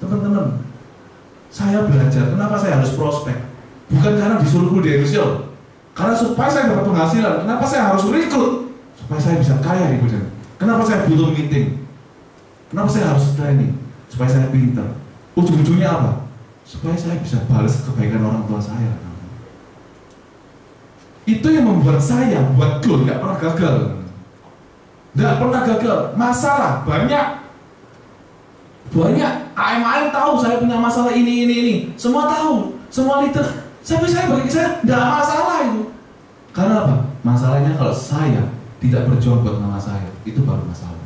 Teman-teman, saya belajar, kenapa saya harus prospek? Bukan karena disuruh kuliah industrial, karena supaya saya dapat penghasilan. Kenapa saya harus rekrut? Supaya saya bisa kaya di bidang. Kenapa saya butuh meeting? Kenapa saya harus training? Supaya saya pintar. Ujung-ujungnya apa? Supaya saya bisa balas kebaikan orang tua saya. Itu yang membuat saya buat goal nggak pernah gagal. Nggak pernah gagal. Masalah banyak. AMAM tahu saya punya masalah ini. Semua tahu. Semua leader. Tapi bagi saya nggak masalah itu. Karena apa? Masalahnya kalau saya tidak berjuang buat nama saya, itu baru masalah.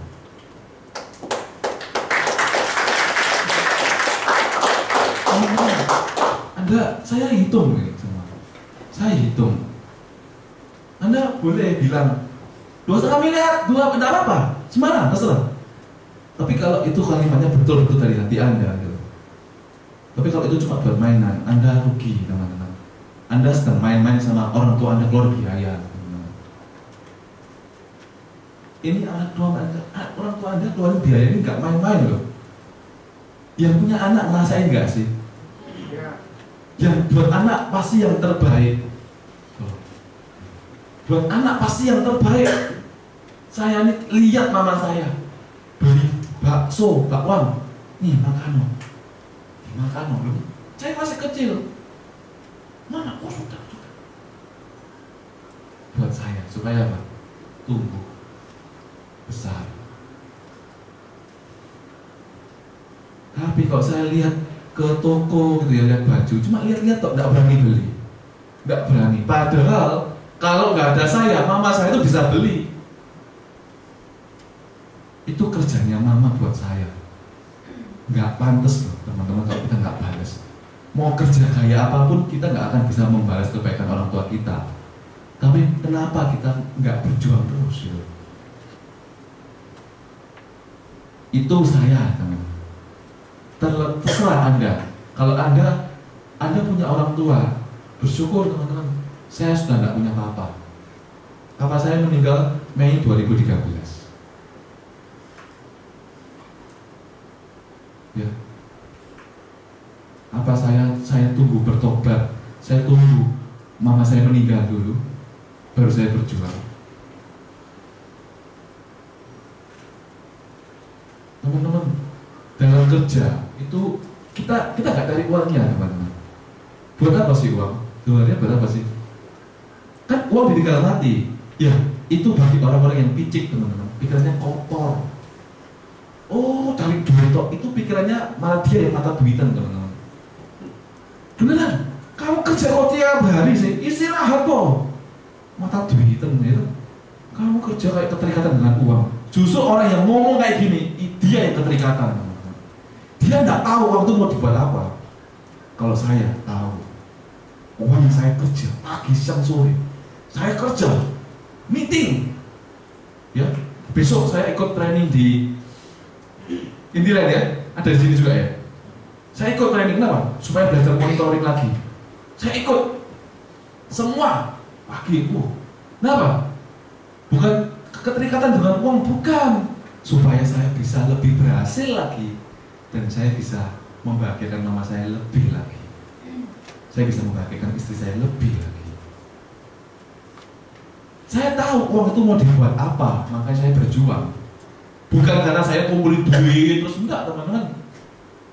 Saya hitung nih semua. Saya hitung. Anda boleh bilang 2,5 miliar, 2 tidak apa-apa, semana, terserah. Tapi kalau itu kalimatnya betul-betul dari hati Anda, gitu. Tapi kalau itu cuma buat mainan, Anda rugi, teman-teman. Anda sedang main-main sama orang tua Anda keluar biaya, teman-teman. Ini orang tua Anda keluar biaya ini nggak main-main loh. Yang punya anak ngerasain nggak sih? Yang buat anak pasti yang terbaik. Buat anak pasti yang terbaik. Saya nih lihat mama saya beli bakso, bakwan, nih makan loh. Saya masih kecil. Mana? Oh sudah. Buat saya supaya apa? Tumbuh besar. Tapi kalau saya lihat ke toko gitu ya, lihat baju, cuma lihat-lihat kok nggak berani beli, nggak berani. Padahal kalau nggak ada saya, mama saya itu bisa beli. Itu kerjanya mama buat saya. Nggak pantas loh teman-teman kalau kita nggak balas. Mau kerja kayak apapun kita nggak akan bisa membalas kebaikan orang tua kita. Tapi kenapa kita nggak berjuang terus gitu? Itu saya teman-teman. Terserah Anda. Kalau Anda punya orang tua, bersyukur teman-teman. Saya sudah tidak punya papa. Papa saya meninggal Mei 2013. Ya. Apa saya tunggu bertobat? Saya tunggu mama saya meninggal dulu, baru saya berjuang. Teman-teman, dalam kerja itu kita nggak cari uangnya, teman-teman. Buat apa sih uang? Sebenarnya buat apa sih? Kan uang ditinggal mati. Ya, itu bagi orang-orang yang picik, teman-teman. Pikirannya kotor. Oh, cari duit itu pikirannya malah dia yang mata duitan, teman-teman. Beneran? Kamu kerja kok tiap hari sih? Istirahat kok. Mata duitan itu. Kamu kerja kayak keterikatan dengan uang. Justru orang yang ngomong kayak gini, dia yang keterikatan. Dia nggak tahu waktu mau dibuat apa. Kalau saya tahu, uang yang saya kerja pagi, siang, sore, saya kerja, meeting, ya. Besok saya ikut training di Intiland ya, ada di sini juga ya. Saya ikut training kenapa? Supaya belajar monitoring lagi. Saya ikut semua pagi. Kenapa? Bukan keterikatan dengan uang, bukan. Supaya saya bisa lebih berhasil lagi. Dan saya bisa membahagiakan mama saya lebih lagi. Saya bisa membahagiakan istri saya lebih lagi. Saya tahu uang itu mau dibuat apa, makanya saya berjuang. Bukan karena saya kumpulin duit terus, enggak teman-teman.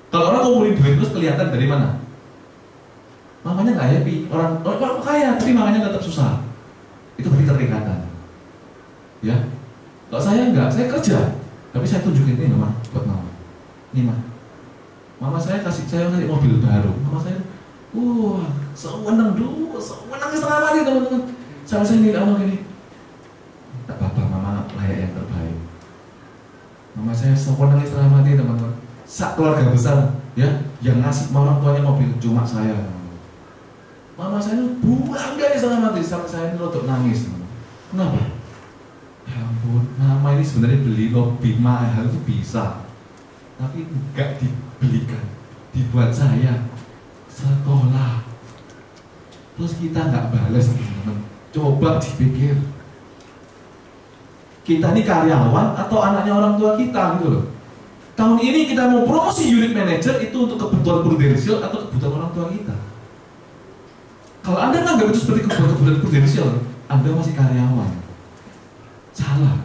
Kalau orang kumpulin duit terus kelihatan dari mana? Mamanya nggak happy, orang kaya tapi mamanya tetap susah. Itu berarti keterikatan. Ya, kalau saya enggak, saya kerja, tapi saya tunjukin ini mama buat mama. Ini mama saya kasih mobil baru. Mama saya, sewenang setengah mati teman-teman. Saya minta gini, tak apa-apa, mama layak yang terbaik. Mama saya sewenang setengah mati teman-teman. Sak keluarga besar, ya, yang ngasih orang tuanya mobil cuma saya. Mama saya buang dari setengah mati, sampai saya ini rotok nangis. Kenapa? Ya ampun, mama ini sebenarnya beli mobil mahal itu bisa, tapi enggak dibelikan, dibuat saya sekolah. Terus kita nggak balas, teman-teman. Coba dipikir, kita ini karyawan atau anaknya orang tua kita gitu loh. tahun ini kita mau promosi unit manager itu untuk kebutuhan prudensial atau kebutuhan orang tua kita. Kalau Anda nganggap itu seperti kebutuhan prudensial, Anda masih karyawan. Salah.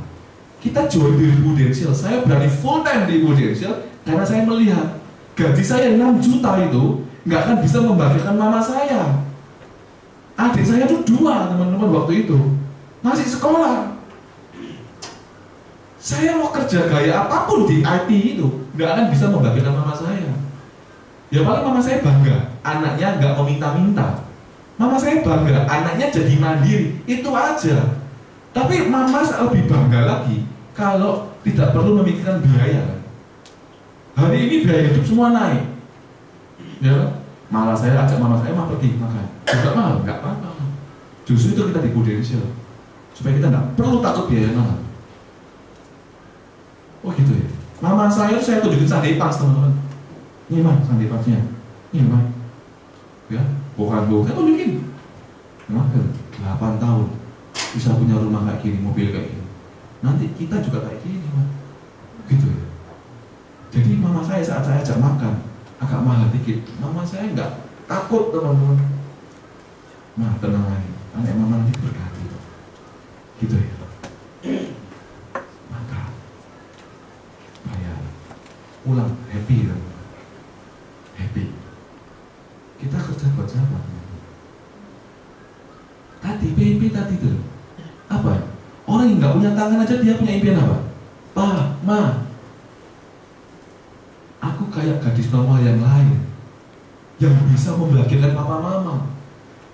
Kita join di prudensial. Saya berani full time di prudensial karena saya melihat gaji saya 6 juta itu nggak akan bisa membagikan mama saya. Adik saya itu 2 teman-teman waktu itu masih sekolah. Saya mau kerja gaya apapun di IT itu nggak akan bisa membagikan mama saya. Ya paling mama saya bangga anaknya nggak meminta-minta. Mama saya bangga anaknya jadi mandiri, itu aja. Tapi mama lebih bangga lagi kalau tidak perlu memikirkan biaya. Hari ini biaya hidup semua naik, ya. Malah saya ajak mama saya mau pergi makan, juga mahal, nggak apa-apa. Justru itu kita di prudensial supaya kita nggak perlu takut biaya mahal. Oh gitu ya. Mama saya itu saya tunjukin Sunday Pass teman-teman. Ini mah Sunday Pass-nya, ini mah, ya. Bukan saya tunjukin. Memang 8 tahun bisa punya rumah kayak gini, mobil kayak gini. Nanti kita juga kayak gini, mah. Gitu ya. Jadi mama saya saat saya ajak makan agak mahal dikit, mama saya nggak takut teman-teman. Nah tenang aja, anak mama nanti berganti, gitu ya. Maka bayar, pulang happy kan? Happy. Kita kerja buat siapa? Tadi PIP tadi tuh apa? Orang yang nggak punya tangan aja dia punya impian apa? Pa, ma, aku kayak gadis normal yang lain yang bisa membahagiakan papa mama.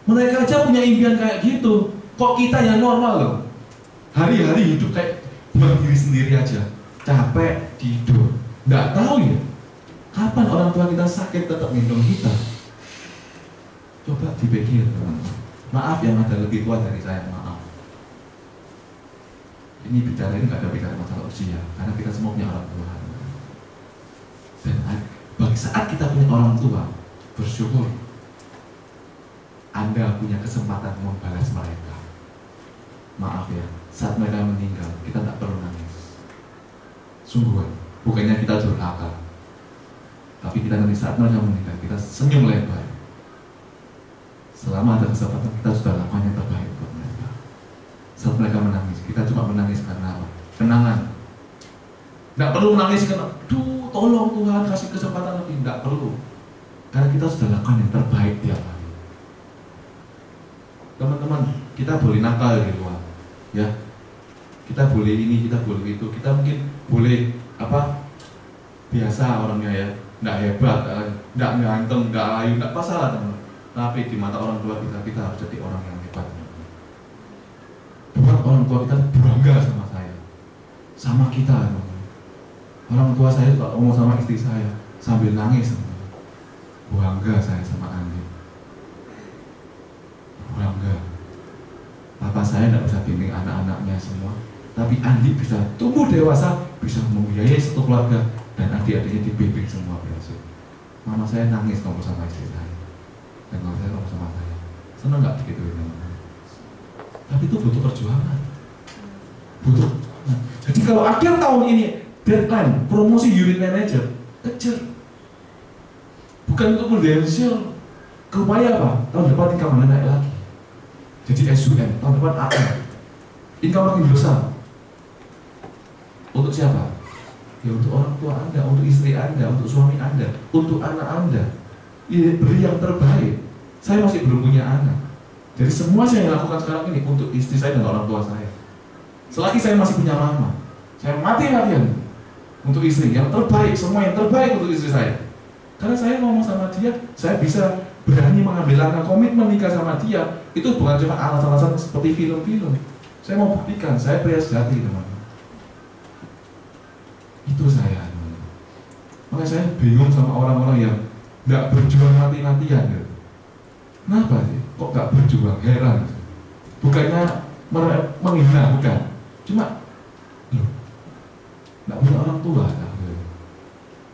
Mereka aja punya impian kayak gitu. Kok kita yang normal loh, hari-hari hidup kayak buat diri sendiri aja, capek, tidur, nggak tahu ya kapan orang tua kita sakit tetap gendong kita. Coba dipikir teman-teman. Maaf yang ada lebih tua dari saya, maaf. Ini bicara ini nggak ada bicara masalah usia, karena kita semua punya orang tua. Dan bagi saat kita punya orang tua, bersyukur Anda punya kesempatan membalas mereka. Maaf ya, saat mereka meninggal, kita tak perlu nangis. Sungguh, bukannya kita durhaka, tapi kita nanti saat mereka meninggal, kita senyum lebar. Selama ada kesempatan, kita sudah lakukan yang terbaik buat mereka. Saat mereka menangis, kita cuma menangis karena apa? Kenangan. Tidak perlu menangis karena, duh, tolong Tuhan kasih kesempatan lebih. Tidak perlu, karena kita sudah lakukan yang terbaik tiap hari. Teman-teman, kita boleh nakal di luar, ya. Kita boleh ini, kita boleh itu, kita mungkin boleh apa? Biasa orangnya ya, tidak hebat, tidak ganteng, tidak layu, tidak masalah teman. Tapi di mata orang tua kita harus jadi orang yang hebat. Buat orang tua kita bangga sama saya, sama kita. Orang tua saya kalau ngomong sama istri saya sambil nangis, bangga saya sama Andi. Bangga. Papa saya tidak bisa bimbing anak-anaknya semua, tapi Andi bisa tumbuh dewasa, bisa membiayai satu keluarga, dan adik-adiknya dibimbing semua berhasil. Mama saya nangis ngomong sama istri saya, dan mama saya ngomong sama saya. Senang nggak begitu ini? Tapi itu butuh perjuangan. Butuh perjuangan. Jadi kalau akhir tahun ini deadline promosi unit manager, kejar. Bukan untuk prudensial. Keupaya apa? Tahun depan income Anda naik lagi. Jadi SUM, tahun depan AM. Income makin besar. Untuk siapa? Ya untuk orang tua Anda, untuk istri Anda, untuk suami Anda, untuk anak Anda. Ya, beri yang terbaik. Saya masih belum punya anak. Jadi semua saya lakukan sekarang ini untuk istri saya dan orang tua saya. Selagi saya masih punya mama, saya mati-matian untuk istri yang terbaik, semua yang terbaik untuk istri saya. Karena saya ngomong sama dia, saya bisa berani mengambil langkah komitmen nikah sama dia. Itu bukan cuma alasan-alasan seperti film-film. Saya mau buktikan, saya pria sejati, teman-teman. Itu saya, teman-teman. Makanya saya bingung sama orang-orang yang nggak berjuang mati-matian. Gitu. Kenapa sih? Kok nggak berjuang? Heran. Bukannya menghina, bukan. Cuma, loh, nggak punya orang tua.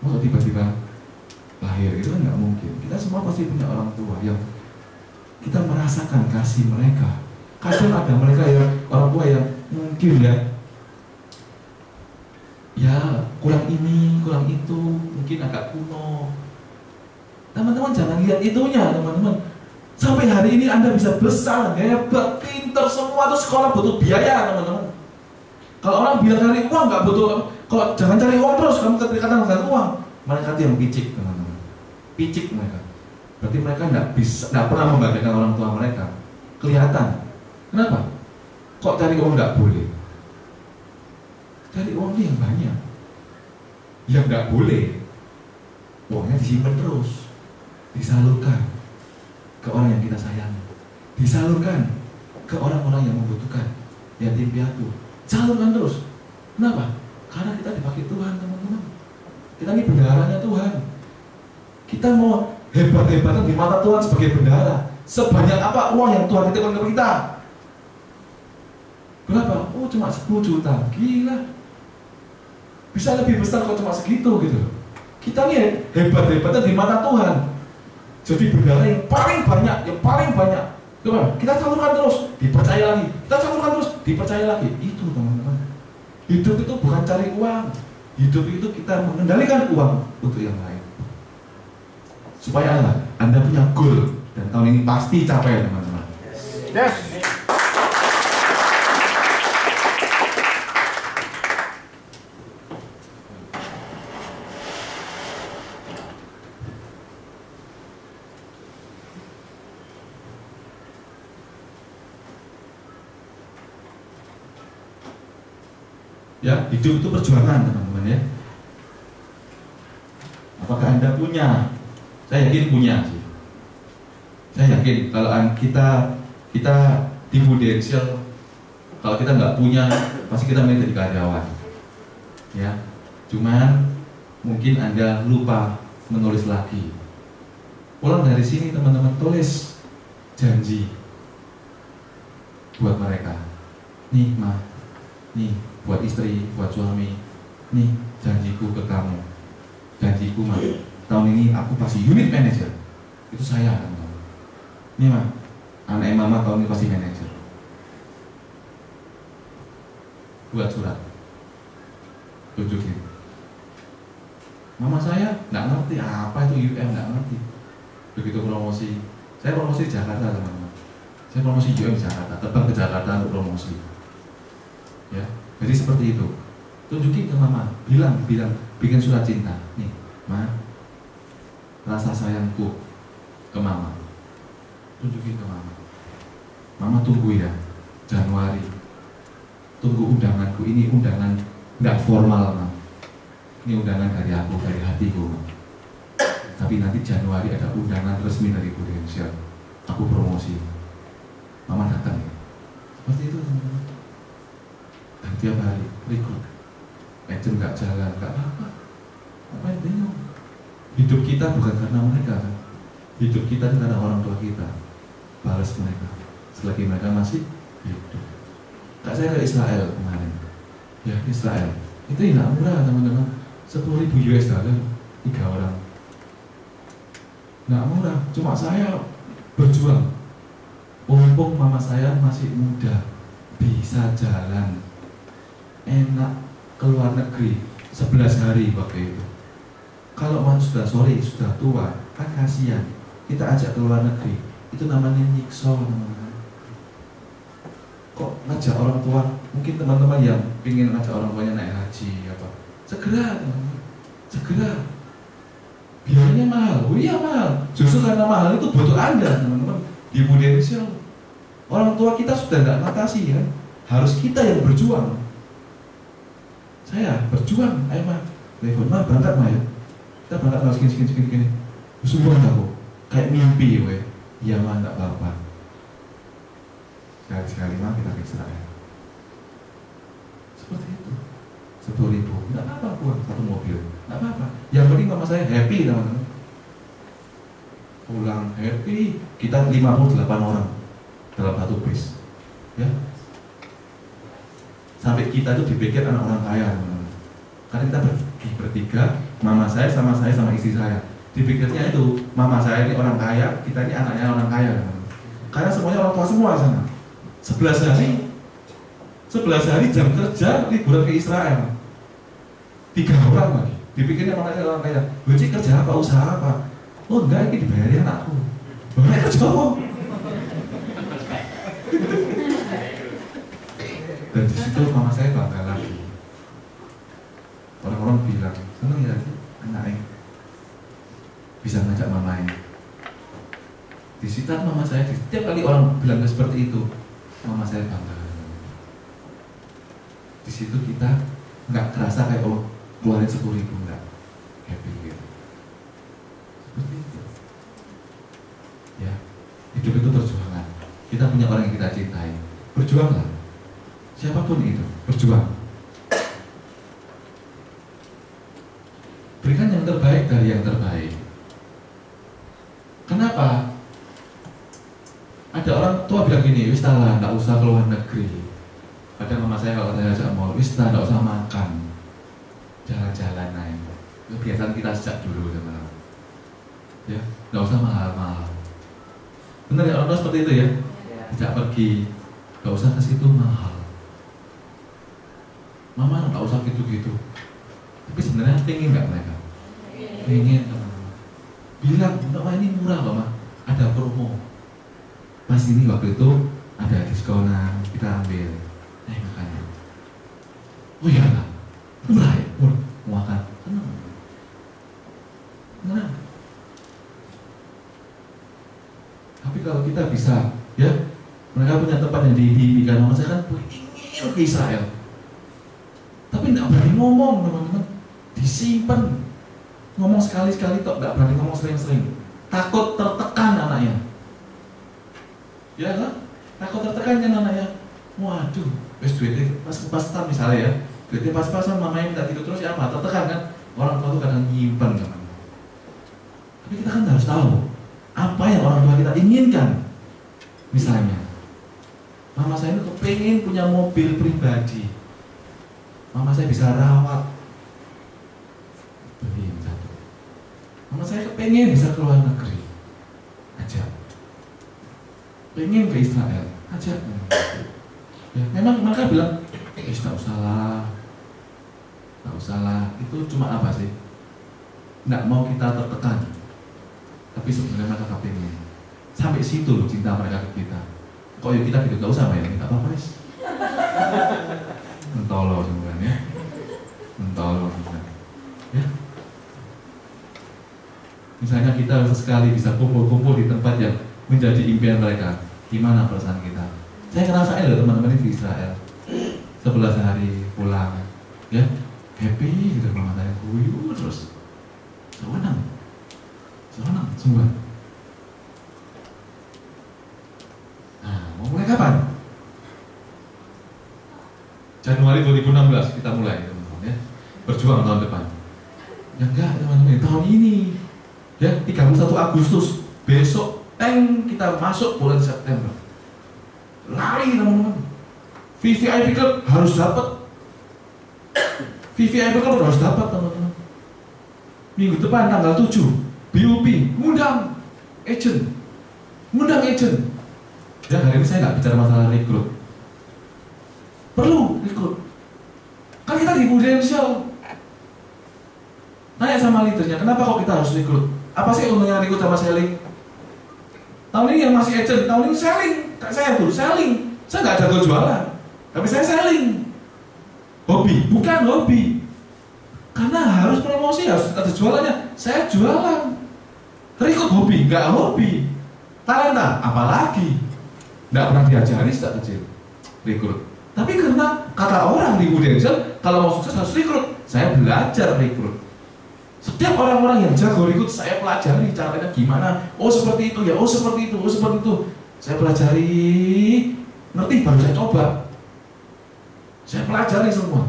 Masa tiba-tiba lahir, itu kan nggak mungkin. Kita semua pasti punya orang tua yang kita merasakan kasih mereka. Kadang ada mereka yang orang tua yang mungkin ya ya kurang ini, kurang itu, mungkin agak kuno. Teman-teman jangan lihat itunya, teman-teman. Sampai hari ini Anda bisa besar, hebat, pinter, semua itu sekolah butuh biaya, teman-teman. Kalau orang bilang cari uang nggak butuh, kalau jangan cari uang terus, kamu keterikatan dengan uang. Mereka itu yang picik, teman-teman. Picik mereka. Berarti mereka nggak pernah membagikan orang tua mereka. Kelihatan. Kenapa? Kok cari uang nggak boleh? Cari uang yang banyak. Yang nggak boleh, uangnya disimpan terus, disalurkan ke orang yang kita sayangi, disalurkan ke orang-orang yang membutuhkan, yatim piatu, salurkan terus. Kenapa? Karena kita dipakai Tuhan, teman-teman. Kita ini bendaharanya Tuhan. Kita mau hebat-hebatan di mata Tuhan sebagai bendahara. Sebanyak apa uang yang Tuhan titipkan ke kita? Berapa? Oh, cuma 10 juta. Gila. Bisa lebih besar kalau cuma segitu gitu. Kita nih hebat-hebatan di mata Tuhan. Jadi bendahara yang paling banyak, yang paling banyak. Coba, kita salurkan terus, dipercaya lagi. Kita salurkan terus, dipercaya lagi. Itu, teman-teman. Hidup itu bukan cari uang. Hidup itu kita mengendalikan uang untuk yang lain. Supaya Anda punya goal. Dan tahun ini pasti capai, teman-teman. Yes. Ya, hidup itu perjuangan, teman-teman ya. Apakah Anda punya? Saya yakin punya sih. Saya yakin kalau kita di Prudential, kalau kita nggak punya, pasti kita mau jadi karyawan. Ya, cuman mungkin Anda lupa menulis lagi. Pulang dari sini teman-teman tulis janji buat mereka. Nih, Ma, nih buat istri, buat suami, nih janjiku ke kamu, janjiku Ma, tahun ini aku pasti unit manager, itu saya teman-teman. Nih Ma, anak mama tahun ini pasti manager. Buat surat, tunjukin. Mama saya nggak ngerti apa itu UM, nggak ngerti. Begitu promosi, saya promosi di Jakarta teman-teman. Saya promosi UM di Jakarta, terbang ke Jakarta untuk promosi. Ya. Jadi seperti itu. Tunjukin ke mama, bilang, bikin surat cinta. Nih, Ma, rasa sayangku ke mama. Tunjukin ke mama. Mama tunggu ya, Januari. Tunggu undanganku, ini undangan nggak formal, Ma. Ini undangan dari aku, dari hatiku, Ma. Tapi nanti Januari ada undangan resmi dari Prudential. Aku promosi. Mama datang ya. Seperti itu, teman-teman. Dan tiap hari rekrut, agent nggak jalan, nggak apa-apa. Apa yang bingung? Hidup kita bukan karena mereka, kan? Hidup kita karena orang tua kita. Balas mereka selagi mereka masih hidup. Kak saya ke Israel kemarin. Ya, Israel itu tidak murah, teman-teman. 10.000 US dollar 3 orang. Nggak murah. Cuma saya berjuang. Mumpung mama saya masih muda, bisa jalan enak ke luar negeri 11 hari waktu itu. Kalau man sudah sudah tua, kan kasihan. Kita ajak ke luar negeri, itu namanya nyiksa, teman-teman. Kok ngajak orang tua? Mungkin teman-teman yang ingin ngajak orang tuanya naik haji apa? Segera, teman-teman. Segera. Biayanya mahal. Oh iya mahal. Justru karena mahal itu butuh Anda, teman-teman. Di Prudential, orang tua kita sudah tidak ngatasi ya. Harus kita yang berjuang. Saya berjuang, ayo Ma, telepon Ma, berangkat Ma ya. Kita berangkat harus segini. Semua aku kayak mimpi, we. Iya Ma, nggak apa-apa. Sekali-sekali Ma kita ke Israel. Seperti itu. 10.000, nggak apa-apa buang satu mobil, nggak apa-apa. Yang penting mama saya happy, teman-teman. Pulang happy. Kita 58 orang dalam satu bis, ya. Sampai kita itu dipikir anak orang kaya, teman-teman. Karena kita bertiga, mama saya sama istri saya. Dipikirnya itu, mama saya ini orang kaya, kita ini anaknya orang kaya, teman-teman. Karena semuanya orang tua semua di sana. 11 hari jam kerja liburan ke Israel. 3 orang lagi. Dipikirnya orang kaya, Cik kerja apa, usaha apa? Oh enggak, ini dibayari anakku. Bapak kerja apa? Dan di situ mama saya bangga lagi. Orang-orang bilang, seneng ya anaknya bisa ngajak mamanya. Di situ mama saya, setiap kali orang bilang seperti itu, mama saya bangga. Di situ kita nggak kerasa kayak keluarin 10.000, enggak, happy gitu. Seperti itu. Ya, hidup itu perjuangan. Kita punya orang yang kita cintai, berjuanglah. Siapapun itu, berjuang. Berikan yang terbaik dari yang terbaik. Kenapa? Ada orang tua bilang gini, wis lah, nggak usah keluar negeri. Ada mama saya kalau saya ajak mau, wis lah, nggak usah makan, jalan-jalan naik. Kebiasaan kita sejak dulu, teman-teman. Ya, nggak usah mahal-mahal. Benar ya, orang tua seperti itu ya. Tidak pergi, nggak usah ke situ mahal. Mama nggak usah gitu-gitu. Tapi sebenarnya pengen nggak mereka? Pengen, teman-teman. Bilang, mama ini murah loh, mah. Ada promo. Pas ini waktu itu ada diskonan, kita ambil. Makanya. Oh iya lah, murah ya, murah. Mau makan, tenang. Tenang. Tapi kalau kita bisa, ya, mereka punya tempat yang diimpikan. Mama saya kan ingin ke Israel. Tapi nggak berani ngomong, teman-teman. Disimpan. Ngomong sekali-sekali tok, nggak berani ngomong sering-sering. Takut tertekan anaknya. Ya kan? Takut tertekan kan anaknya. Waduh, wes duitnya pas-pasan misalnya ya. Duitnya pas-pasan, mamanya minta gitu terus ya apa? Tertekan kan? Orang tua itu kadang nyimpen, teman-teman. Tapi kita kan harus tahu apa yang orang tua kita inginkan. Misalnya, mama saya itu kepengen punya mobil pribadi. Mama saya bisa rawat, beliin satu. Mama saya kepengen bisa keluar negeri, ajak. Pengen ke Israel, ajak. Ya, memang mereka bilang, nggak usah lah, nggak usah lah. Itu cuma apa sih? Nggak mau kita tertekan. Tapi sebenarnya mereka kepengen. Sampai situ loh cinta mereka ke kita. Kok yuk kita gitu, nggak usah main, nggak apa-apa guys. Mentolo sebenarnya, mentolo sebenarnya. Ya. Misalnya kita sekali bisa kumpul-kumpul di tempat yang menjadi impian mereka, gimana perasaan kita? Saya ngerasain loh teman-teman di Israel, 11 hari pulang, ya happy gitu, mama saya guyu terus, senang, semua. Nah, mau mulai kapan? Januari 2016 kita mulai, teman-teman ya. Berjuang tahun depan. Ya enggak, teman-teman, tahun ini. Ya, 31 Agustus besok kita masuk bulan September. Lari, teman-teman. VVIP Club harus dapat. VVIP Club harus dapat, teman-teman. Minggu depan tanggal 7 BUP ngundang agent. Ya, hari ini saya nggak bicara masalah rekrut. Perlu rekrut. Kan kita di Prudential. Nanya sama leadernya, kenapa kok kita harus rekrut? Apa sih untungnya rekrut sama selling? Tahun ini yang masih agent, tahun ini selling. Kayak saya tuh selling. Saya nggak jago jualan, tapi saya selling. Hobi, bukan hobi. Karena harus promosi, harus ada jualannya. Saya jualan. Rekrut hobi, nggak hobi. Talenta, apalagi. Nggak pernah diajari sejak kecil. Rekrut. Tapi karena kata orang di Prudential, kalau mau sukses harus rekrut. Saya belajar rekrut. Setiap orang-orang yang jago rekrut, saya pelajari caranya gimana. Oh seperti itu ya, oh seperti itu, oh seperti itu. Saya pelajari, ngerti baru saya coba. Saya pelajari semua.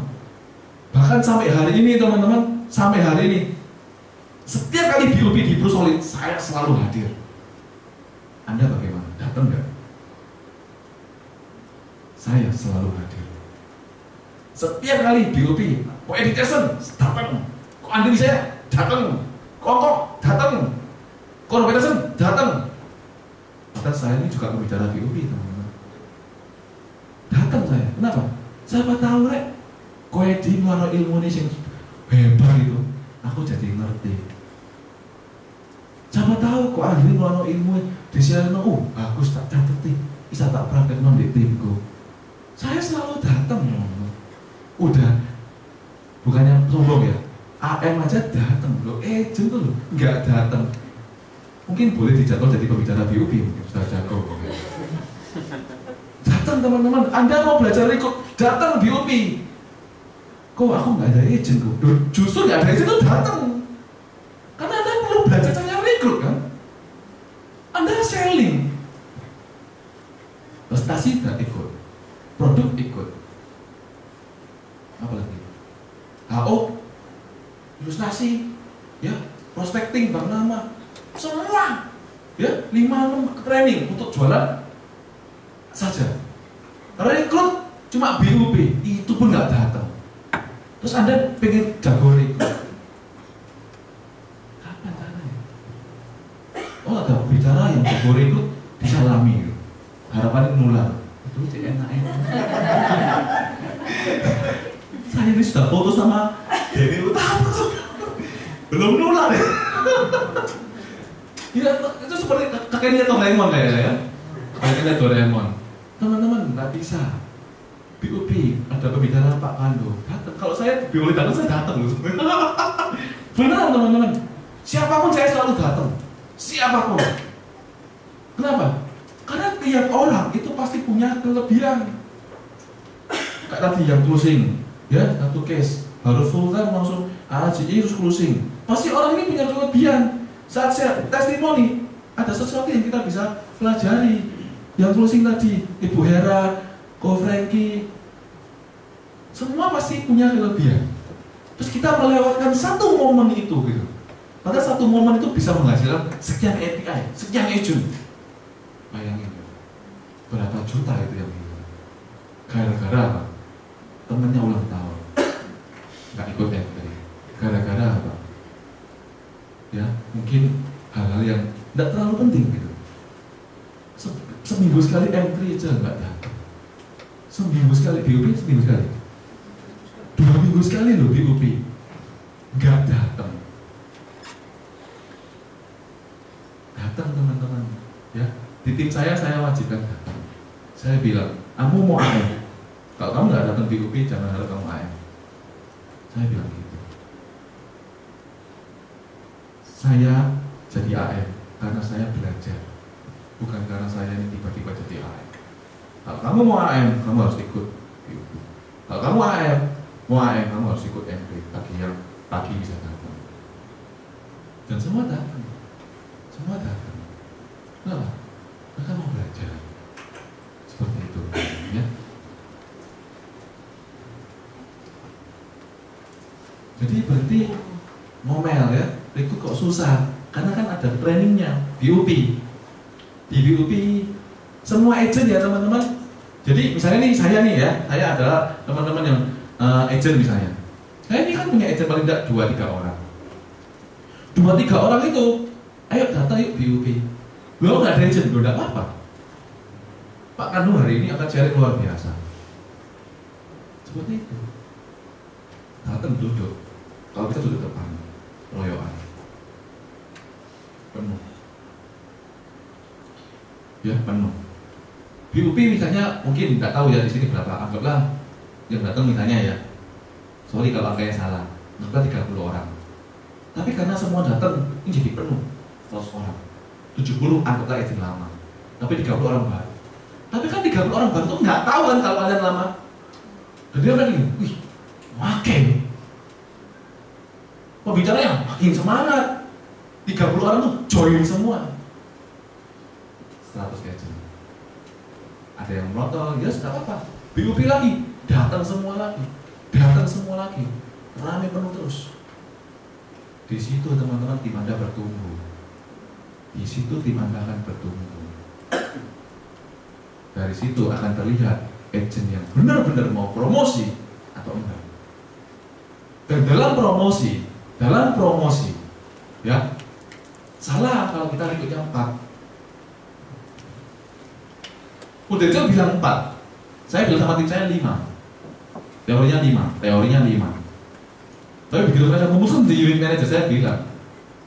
Bahkan sampai hari ini teman-teman, sampai hari ini, setiap kali BUP di Brusolid, saya selalu hadir. Anda bagaimana? Datang nggak? Saya selalu hadir. Setiap kali BUP, kok education datang, kok Andi saya datang, kok datang, kok education datang. Dan saya ini juga pembicara BUP, teman-teman. Datang saya, kenapa? Siapa tahu rek, kok Edi melarang ilmu ini sing hebat itu, aku jadi ngerti. Siapa tahu kok ahli ngono ilmu disiarno, bagus tak cateti, bisa tak praktekno di timku. Saya selalu datang, udah bukannya sombong ya, AM aja datang loh, agent tuh loh nggak datang. Mungkin boleh dijadwal jadi pembicara BUP, mungkin sudah jago. Datang teman-teman, Anda mau belajar rekrut, datang BUP. Kok aku nggak ada agent kok? Justru nggak ada agent tuh datang, karena Anda perlu belajar cara rekrut kan? Anda selling, prestasi nggak ikut, produk ikut, apa lagi? HO, ilustrasi, ya, prospecting, bank nama, semua, ya, 5-6 training untuk jualan saja. Rekrut cuma BUP, itu pun nggak datang. Terus Anda pengen jago rekrut, kapan caranya? Oh, ada bicara yang jago rekrut disalami, gitu. Harapannya nular. Itu enak-enak. Saya ini sudah foto sama Denny Utama, belum nular ya. Ya, itu seperti kakeknya Doraemon kayaknya ya. Kakeknya Doraemon. Teman-teman, nggak bisa. BUP, ada pembicara Pak Pandu, datang. Kalau saya boleh datang, saya datang loh. Beneran teman-teman. Siapapun saya selalu datang. Siapapun. Kenapa? Karena tiap orang itu pasti punya kelebihan. Kayak tadi yang closing, ya, satu case harus full time langsung AJI harus closing. Pasti orang ini punya kelebihan. Saat saya testimoni, ada sesuatu yang kita bisa pelajari. Yang closing tadi, Ibu Hera, Ko Frankie, semua pasti punya kelebihan. Terus kita melewatkan satu momen itu gitu. Padahal satu momen itu bisa menghasilkan sekian API, sekian agent. Bayangin, berapa juta itu yang hilang. Gara-gara apa? Temennya ulang tahun, nggak ikut entry. Gara-gara apa? Ya, mungkin hal-hal yang tidak terlalu penting gitu. Seminggu sekali entry aja nggak datang. Seminggu sekali BUP, seminggu sekali. 2 minggu sekali loh BUP, nggak datang. Datang teman-teman, ya. Di tim saya wajibkan datang. Saya bilang, kamu mau AM? Kalau kamu nggak datang BUP, jangan harap kamu AM. Saya bilang gitu. Saya jadi AM karena saya belajar, bukan karena saya ini tiba-tiba jadi AM. Kalau kamu mau AM, kamu harus ikut BUP. Kalau kamu mau AM, kamu harus ikut MP bagi yang pagi bisa datang. Dan semua datang. Kenapa? Mereka mau belajar. Seperti itu, ya. Jadi berarti ngomel ya, ikut kok susah. Karena kan ada trainingnya, BUP. Di BUP semua agent ya teman-teman. Jadi misalnya nih saya nih ya, saya adalah teman-teman yang agent misalnya. Saya ini kan punya agent paling tidak 2-3 orang. 2-3 orang itu, ayo datang yuk BUP. Lo nggak ada agent, lo nggak apa-apa. Pak Kanu hari ini akan sharing luar biasa. Seperti itu. Datang duduk. Kalau kita duduk depan, royoan. Penuh. Ya penuh. BUP misalnya mungkin nggak tahu ya di sini berapa, anggaplah yang datang misalnya ya, sorry kalau angkanya salah, anggaplah 30 orang. Tapi karena semua datang, ini jadi penuh 100 orang, 70 anggaplah itu lama, tapi 30 orang baru. Tapi kan 30 orang baru tuh nggak tahu kan kalau kalian lama. Dan dia bilang gini, wih, makin pembicaranya makin semangat. 30 orang tuh join semua. 100 agent. Ada yang melotot, ya sudah apa-apa. BUP lagi, datang semua lagi. Rame penuh terus. Di situ teman-teman tim Anda bertumbuh. Di situ tim Anda akan bertumbuh. Dari situ akan terlihat agent yang benar-benar mau promosi atau enggak. Dan dalam promosi, ya, salah kalau kita ikutnya 4. Udah itu bilang 4. Saya bilang sama tim saya 5. Teorinya 5. Tapi begitu mereka memutuskan di unit manager, saya bilang,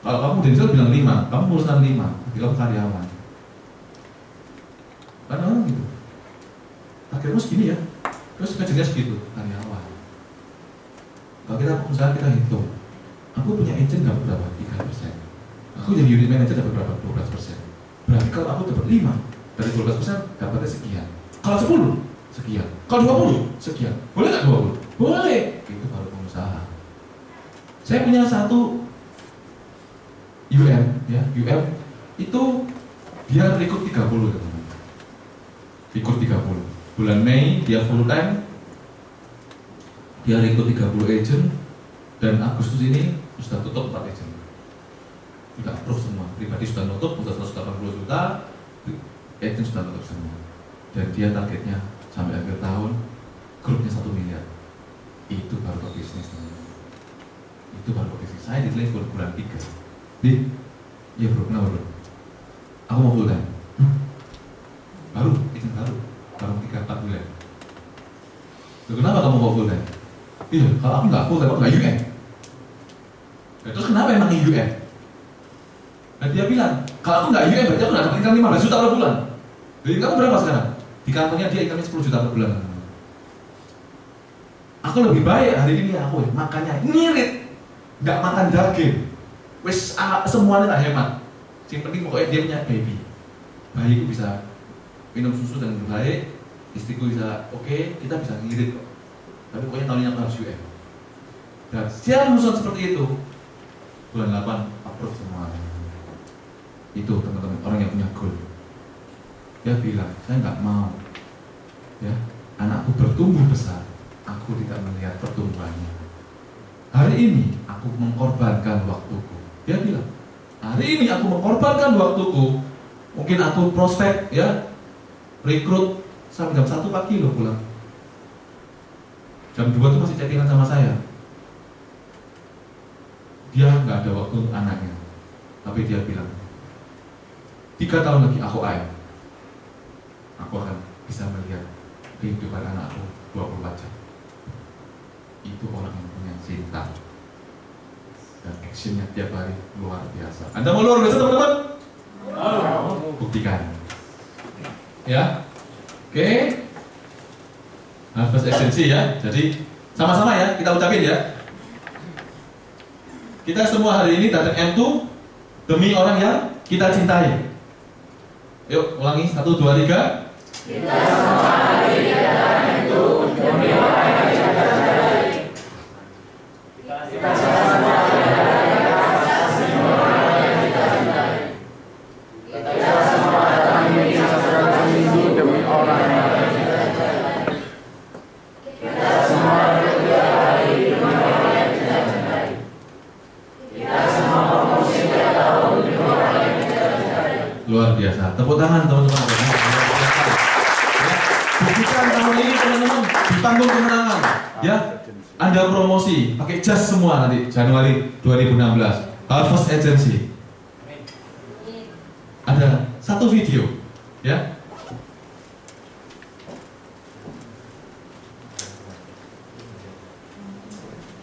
kalau kamu Denzel bilang 5, kamu urusan 5, kamu karyawan. Karena orang gitu. Akhirnya segini ya, terus kerjanya segitu, karyawan. Kalau kita pengusaha kita hitung, aku punya agent dapat berapa? 3%. Aku jadi unit manager dapat berapa? 12%. Berarti kalau aku dapat 5 dari 12% dapatnya sekian. Kalau 10 sekian. Kalau 20 sekian. Boleh nggak 20? Boleh. Itu baru pengusaha. Saya punya satu UM, ya UM itu dia rekrut 30 teman-teman. Rekrut 30. Bulan Mei dia full time. Dia rekrut 30 agent dan Agustus ini sudah tutup 4 agent. Sudah approve semua, pribadi sudah nutup, sudah 180 juta, agent sudah nutup semua. Dan dia targetnya sampai akhir tahun, grupnya 1 miliar. Itu baru bisnis teman-teman. Itu baru bisnis. Saya ditelepon bulan 3. Iya bro, kenapa bro? Aku mau full time. Baru, agent baru 3-4 bulan. Loh, kenapa kamu mau full time? Iya, kalau aku nggak full time, aku nggak UN. Terus kenapa emang UN? Dan dia bilang, kalau aku nggak UN berarti aku nggak dapat income 15 juta per bulan. Jadi kamu berapa sekarang? Di kantornya dia income 10 juta per bulan. Aku lebih baik hari ini aku makanya ngirit, nggak makan daging. Wes semuanya tak hemat. Yang penting pokoknya dia punya baby. Bayiku bisa minum susu dan baik, istriku bisa oke, kita bisa ngirit kok. Tapi pokoknya tahun ini aku harus UN. Dan siapa musuh seperti itu? Bulan 8 approve semua. Itu teman-teman orang yang punya goal. Dia bilang, saya nggak mau ya anakku bertumbuh besar, aku tidak melihat pertumbuhannya. Hari ini aku mengkorbankan waktuku. Dia bilang, hari ini aku mengkorbankan waktuku. Mungkin aku prospek ya, rekrut sampai jam 1 pagi loh pulang. Jam 2 tuh masih chattingan sama saya. Dia nggak ada waktu untuk anaknya. Tapi dia bilang, 3 tahun lagi aku ayah. Aku akan bisa melihat kehidupan anakku 24 jam. Itu orang yang punya cinta. Dan actionnya tiap hari luar biasa. Anda mau luar biasa teman-teman? Buktikan. Ya, oke. Harvest esensi ya. Jadi sama-sama ya kita ucapin ya. Kita semua hari ini datang M2 demi orang yang kita cintai. Yuk ulangi 1, 2, 3. Kita semua hari ini datang M2 demi orang yang kita cintai. Kita semua luar biasa. Tepuk tangan teman-teman. Buktikan tahun ini teman-teman di panggung kemenangan. Ya, Anda promosi pakai jas semua nanti Januari 2016. Harvest Agency. Ada satu video, ya.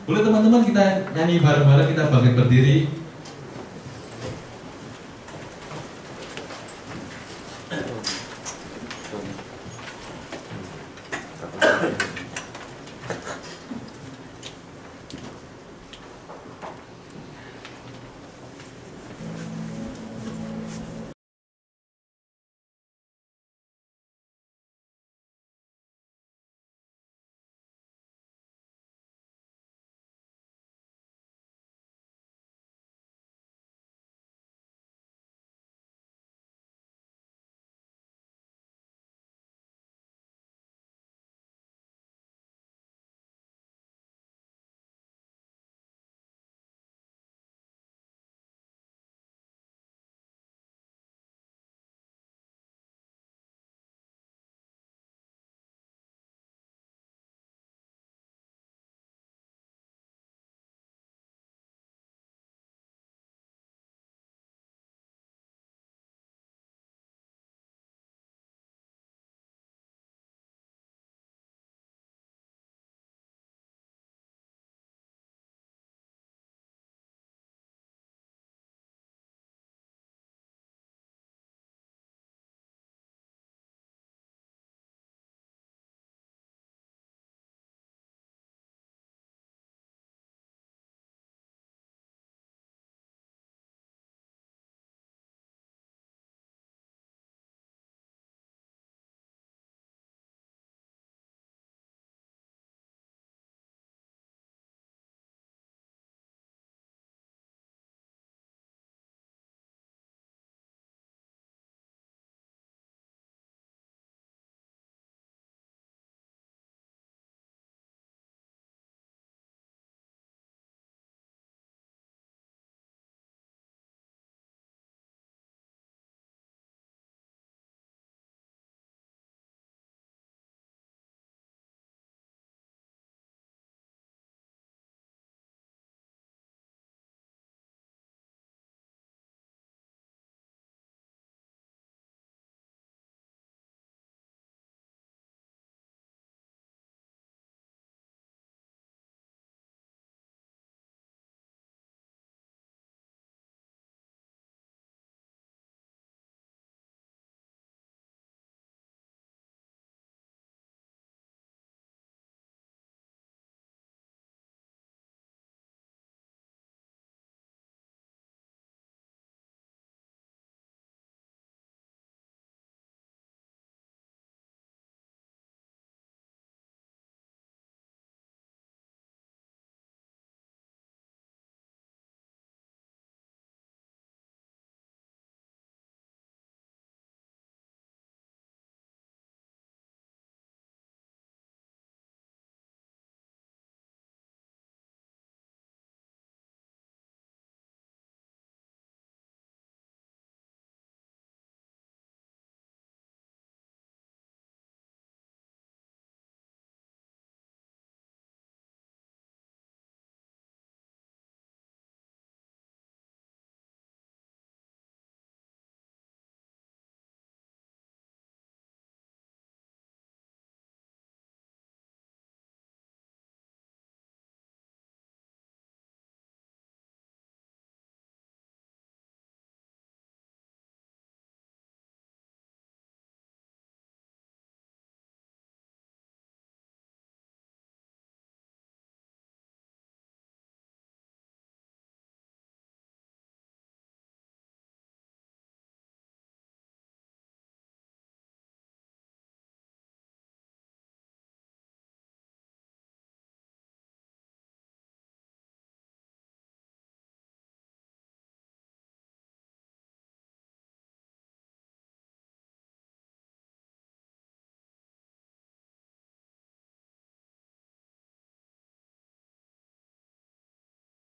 Boleh teman-teman kita nyanyi bareng-bareng, kita bangkit berdiri.